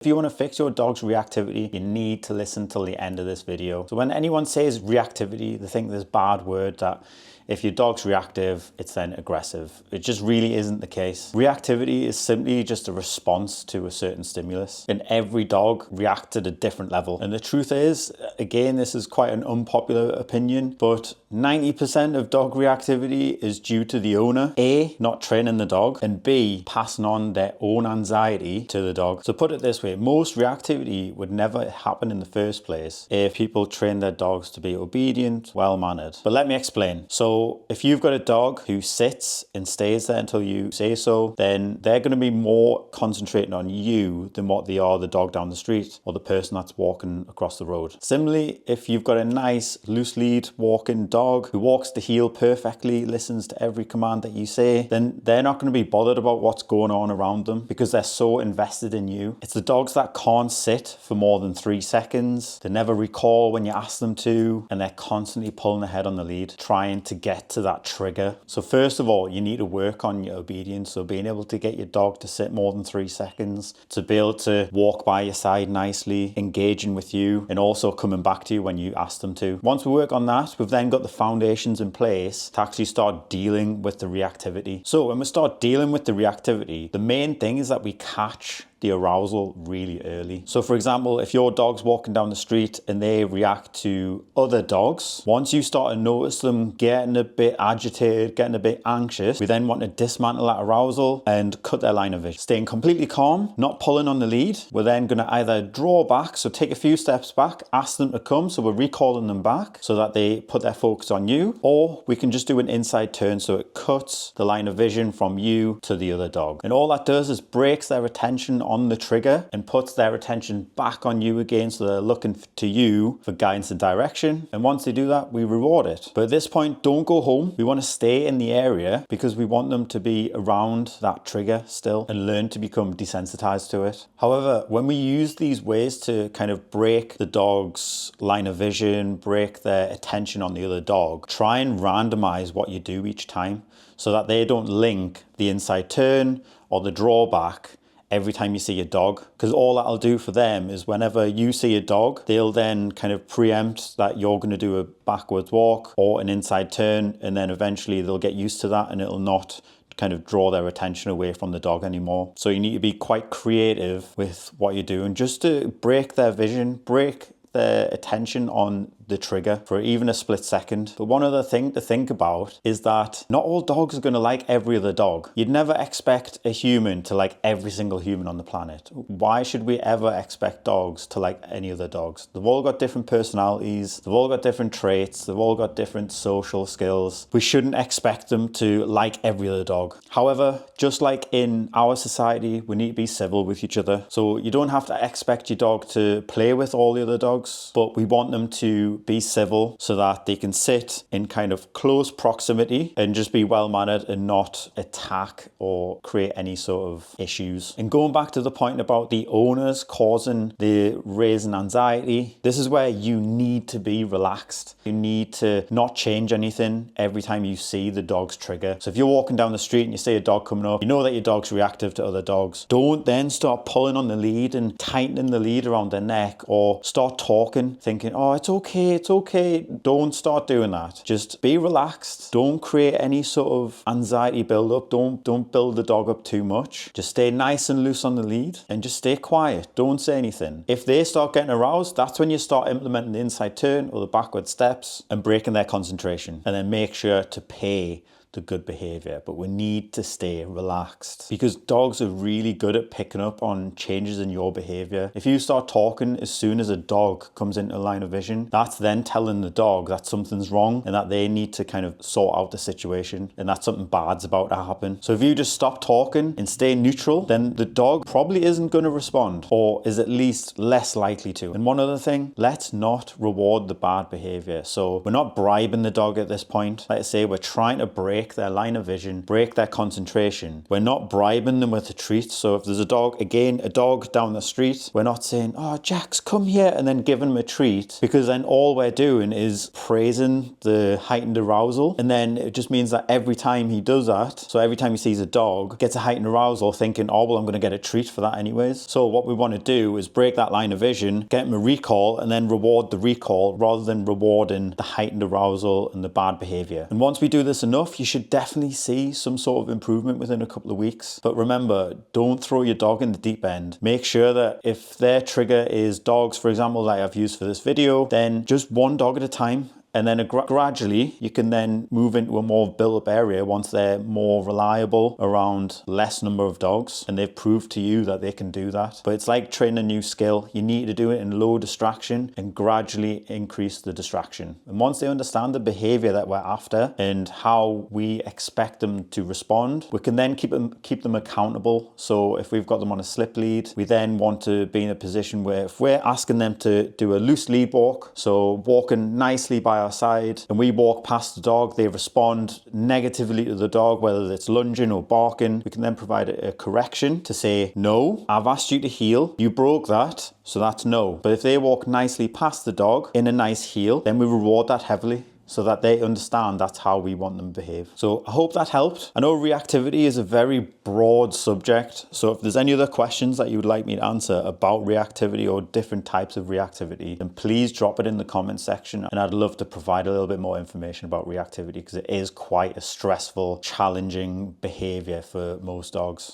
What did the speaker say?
If you want to fix your dog's reactivity, you need to listen till the end of this video. So when anyone says reactivity, they think this bad word that if your dog's reactive, it's then aggressive. It just really isn't the case. Reactivity is simply just a response to a certain stimulus, and every dog reacts at a different level. And the truth is, again, this is quite an unpopular opinion, but 90% of dog reactivity is due to the owner, A, not training the dog, and B, passing on their own anxiety to the dog. So put it this way, most reactivity would never happen in the first place if people train their dogs to be obedient, well-mannered. But let me explain. So if you've got a dog who sits and stays there until you say so, then they're going to be more concentrating on you than what they are the dog down the street or the person that's walking across the road. Similarly, if you've got a nice loose lead walking dog who walks the heel perfectly, listens to every command that you say, then they're not going to be bothered about what's going on around them because they're so invested in you. It's the dogs that can't sit for more than 3 seconds. They never recall when you ask them to, and they're constantly pulling ahead on the lead, trying to get to that trigger. So first of all, you need to work on your obedience. So being able to get your dog to sit more than 3 seconds, to be able to walk by your side nicely, engaging with you, and also coming back to you when you ask them to. Once we work on that, we've then got the foundations in place to actually start dealing with the reactivity. So when we start dealing with the reactivity, the main thing is that we catch the arousal really early. So for example, if your dog's walking down the street and they react to other dogs, once you start to notice them getting a bit agitated, getting a bit anxious, we then want to dismantle that arousal and cut their line of vision. Staying completely calm, not pulling on the lead. We're then going to either draw back, so take a few steps back, ask them to come, so we're recalling them back so that they put their focus on you, or we can just do an inside turn so it cuts the line of vision from you to the other dog. And all that does is breaks their attention on the trigger and puts their attention back on you again, so they're looking to you for guidance and direction. And once they do that, we reward it. But at this point, don't go home. We want to stay in the area because we want them to be around that trigger still and learn to become desensitized to it. However, when we use these ways to kind of break the dog's line of vision, break their attention on the other dog, try and randomize what you do each time so that they don't link the inside turn or the drawback every time you see a dog, because all that'll do for them is whenever you see a dog, they'll then kind of preempt that you're going to do a backwards walk or an inside turn, and then eventually they'll get used to that and it'll not kind of draw their attention away from the dog anymore. So you need to be quite creative with what you do and just to break their vision, break their attention on the trigger for even a split second. But one other thing to think about is that not all dogs are going to like every other dog. You'd never expect a human to like every single human on the planet. Why should we ever expect dogs to like any other dogs? They've all got different personalities, they've all got different traits, they've all got different social skills. We shouldn't expect them to like every other dog. However, just like in our society, we need to be civil with each other. So you don't have to expect your dog to play with all the other dogs, but we want them to be civil so that they can sit in kind of close proximity and just be well-mannered and not attack or create any sort of issues. And going back to the point about the owners causing the raising anxiety, this is where you need to be relaxed. You need to not change anything every time you see the dog's trigger. So if you're walking down the street and you see a dog coming up, you know that your dog's reactive to other dogs. Don't then start pulling on the lead and tightening the lead around their neck, or start talking, thinking, oh, it's okay. Don't start doing that. Just be relaxed. Don't create any sort of anxiety build up. Don't build the dog up too much. Just stay nice and loose on the lead and just stay quiet. Don't say anything. If they start getting aroused, that's when you start implementing the inside turn or the backward steps and breaking their concentration. And then make sure to pay the good behavior, but we need to stay relaxed because dogs are really good at picking up on changes in your behavior. If you start talking as soon as a dog comes into line of vision, that's then telling the dog that something's wrong and that they need to kind of sort out the situation and that something bad's about to happen. So if you just stop talking and stay neutral, then the dog probably isn't going to respond, or is at least less likely to. And one other thing, let's not reward the bad behavior. So we're not bribing the dog at this point. Like I say, we're trying to break break their line of vision, break their concentration. We're not bribing them with a treat. So if there's a dog, again, a dog down the street, we're not saying, oh, Jax, come here, and then giving him a treat, because then all we're doing is praising the heightened arousal. And then it just means that every time he does that, so every time he sees a dog, gets a heightened arousal, thinking, oh, well, I'm going to get a treat for that anyways. So what we want to do is break that line of vision, get him a recall, and then reward the recall rather than rewarding the heightened arousal and the bad behavior. And once we do this enough, you should definitely see some sort of improvement within a couple of weeks. But remember, don't throw your dog in the deep end. Make sure that if their trigger is dogs, for example, like I've used for this video, then just one dog at a time. And then gradually you can then move into a more built up area once they're more reliable around less number of dogs and they've proved to you that they can do that. But it's like training a new skill. You need to do it in low distraction and gradually increase the distraction. And once they understand the behavior that we're after and how we expect them to respond, we can then keep them accountable. So if we've got them on a slip lead, we then want to be in a position where if we're asking them to do a loose lead walk, so walking nicely by our side, and we walk past the dog, they respond negatively to the dog, whether it's lunging or barking, we can then provide a correction to say, no, I've asked you to heel, you broke that, so that's no. But if they walk nicely past the dog in a nice heel, then we reward that heavily, so that they understand that's how we want them to behave. So I hope that helped. I know reactivity is a very broad subject, so if there's any other questions that you would like me to answer about reactivity or different types of reactivity, then please drop it in the comment section, and I'd love to provide a little bit more information about reactivity, because it is quite a stressful, challenging behavior for most dogs.